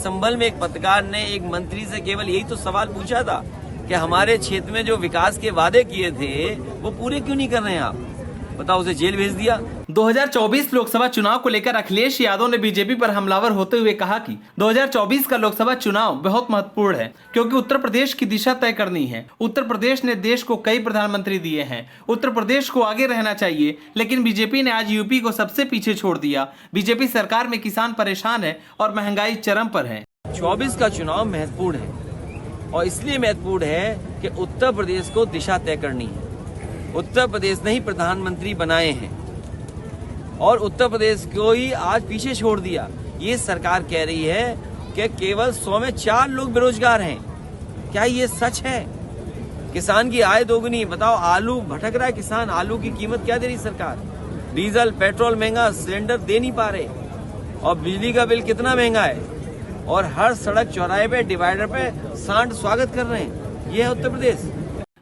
संभल में एक पत्रकार ने एक मंत्री से केवल यही तो सवाल पूछा था कि हमारे क्षेत्र में जो विकास के वादे किए थे वो पूरे क्यों नहीं कर रहे हैं आप, बताओ, उसे जेल भेज दिया। 2024 लोकसभा चुनाव को लेकर अखिलेश यादव ने बीजेपी पर हमलावर होते हुए कहा कि 2024 का लोकसभा चुनाव बहुत महत्वपूर्ण है क्योंकि उत्तर प्रदेश की दिशा तय करनी है। उत्तर प्रदेश ने देश को कई प्रधानमंत्री दिए हैं, उत्तर प्रदेश को आगे रहना चाहिए, लेकिन बीजेपी ने आज यूपी को सबसे पीछे छोड़ दिया। बीजेपी सरकार में किसान परेशान है और महंगाई चरम पर है। 24 का चुनाव महत्वपूर्ण है और इसलिए महत्वपूर्ण है कि उत्तर प्रदेश को दिशा तय करनी है। उत्तर प्रदेश ने ही प्रधानमंत्री बनाए हैं और उत्तर प्रदेश को ही आज पीछे छोड़ दिया। ये सरकार कह रही है कि केवल 100 में 4 लोग बेरोजगार हैं। क्या ये सच है? किसान की आय दोगुनी, बताओ, आलू भटक रहा है किसान, आलू की कीमत क्या दे रही सरकार? डीजल पेट्रोल महंगा, सिलेंडर दे नहीं पा रहे और बिजली का बिल कितना महंगा है और हर सड़क चौराहे पे डिवाइडर पे सांड स्वागत कर रहे हैं। ये है उत्तर प्रदेश।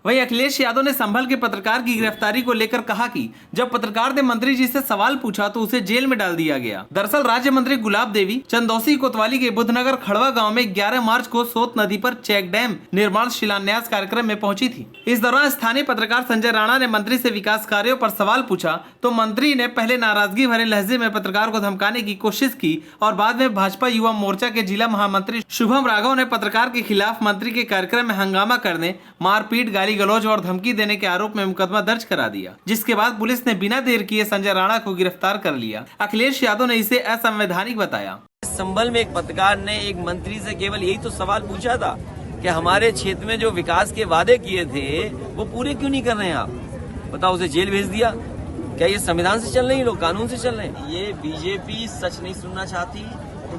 वहीं अखिलेश यादव ने संभल के पत्रकार की गिरफ्तारी को लेकर कहा कि जब पत्रकार ने मंत्री जी से सवाल पूछा तो उसे जेल में डाल दिया गया। दरअसल राज्य मंत्री गुलाब देवी चंदौसी कोतवाली के बुद्धनगर खड़वा गांव में 11 मार्च को सोत नदी पर चेक डैम निर्माण शिलान्यास कार्यक्रम में पहुंची थी। इस दौरान स्थानीय पत्रकार संजय राणा ने मंत्री से विकास कार्यों पर सवाल पूछा तो मंत्री ने पहले नाराजगी भरे लहजे में पत्रकार को धमकाने की कोशिश की और बाद में भाजपा युवा मोर्चा के जिला महामंत्री शुभम राघव ने पत्रकार के खिलाफ मंत्री के कार्यक्रम में हंगामा करने, मारपीट, गाली गलौज और धमकी देने के आरोप में मुकदमा दर्ज करा दिया, जिसके बाद पुलिस ने बिना देर किए संजय राणा को गिरफ्तार कर लिया। अखिलेश यादव ने इसे असंवैधानिक बताया। संभल में एक पत्रकार ने एक मंत्री से केवल यही तो सवाल पूछा था कि हमारे क्षेत्र में जो विकास के वादे किए थे वो पूरे क्यों नहीं कर रहे हैं आप, बताओ, उसे जेल भेज दिया। क्या ये संविधान से चल रहे हैं लोग, कानून से चल रहे हैं? ये बीजेपी सच नहीं सुनना चाहती।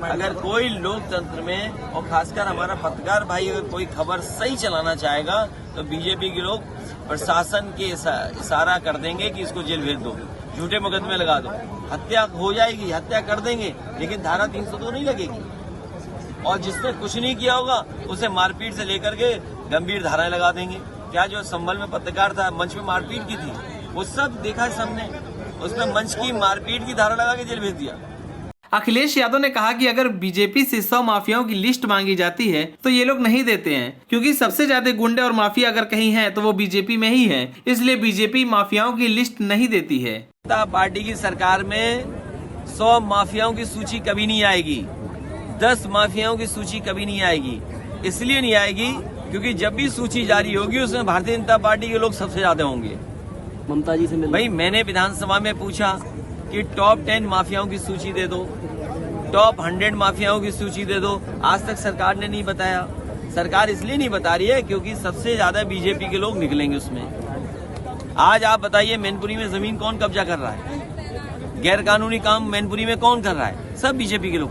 अगर कोई लोकतंत्र में और खासकर हमारा पत्रकार भाई अगर कोई खबर सही चलाना चाहेगा तो बीजेपी के लोग प्रशासन के इशारा कर देंगे कि इसको जेल भेज दो, झूठे मुकदमे लगा दो, हत्या हो जाएगी, हत्या कर देंगे, लेकिन धारा 302 नहीं लगेगी। और जिसने कुछ नहीं किया होगा उसे मारपीट से लेकर के गंभीर धाराएं लगा देंगे। क्या जो संभल में पत्रकार था, मंच में मारपीट की थी, वो सब देखा है सबने, उसमें मंच की मारपीट की धारा लगा के जेल भेज दिया। अखिलेश यादव ने कहा कि अगर बीजेपी से 100 माफियाओं की लिस्ट मांगी जाती है तो ये लोग नहीं देते हैं क्योंकि सबसे ज्यादा गुंडे और माफिया अगर कहीं हैं तो वो बीजेपी में ही है, इसलिए बीजेपी माफियाओं की लिस्ट नहीं देती है। पार्टी की सरकार में 100 माफियाओं की सूची कभी नहीं आएगी, 10 माफियाओं की सूची कभी नहीं आएगी। इसलिए नहीं आएगी क्योंकि जब भी सूची जारी होगी उसमें भारतीय जनता पार्टी के लोग सबसे ज्यादा होंगे। ममता जी से भाई मैंने विधानसभा में पूछा कि टॉप 10 माफियाओं की सूची दे दो, टॉप 100 माफियाओं की सूची दे दो, आज तक सरकार ने नहीं बताया। सरकार इसलिए नहीं बता रही है क्योंकि सबसे ज्यादा बीजेपी के लोग निकलेंगे उसमें। आज आप बताइए मैनपुरी में जमीन कौन कब्जा कर रहा है, गैर कानूनी काम मैनपुरी में कौन कर रहा है? सब बीजेपी के लोग।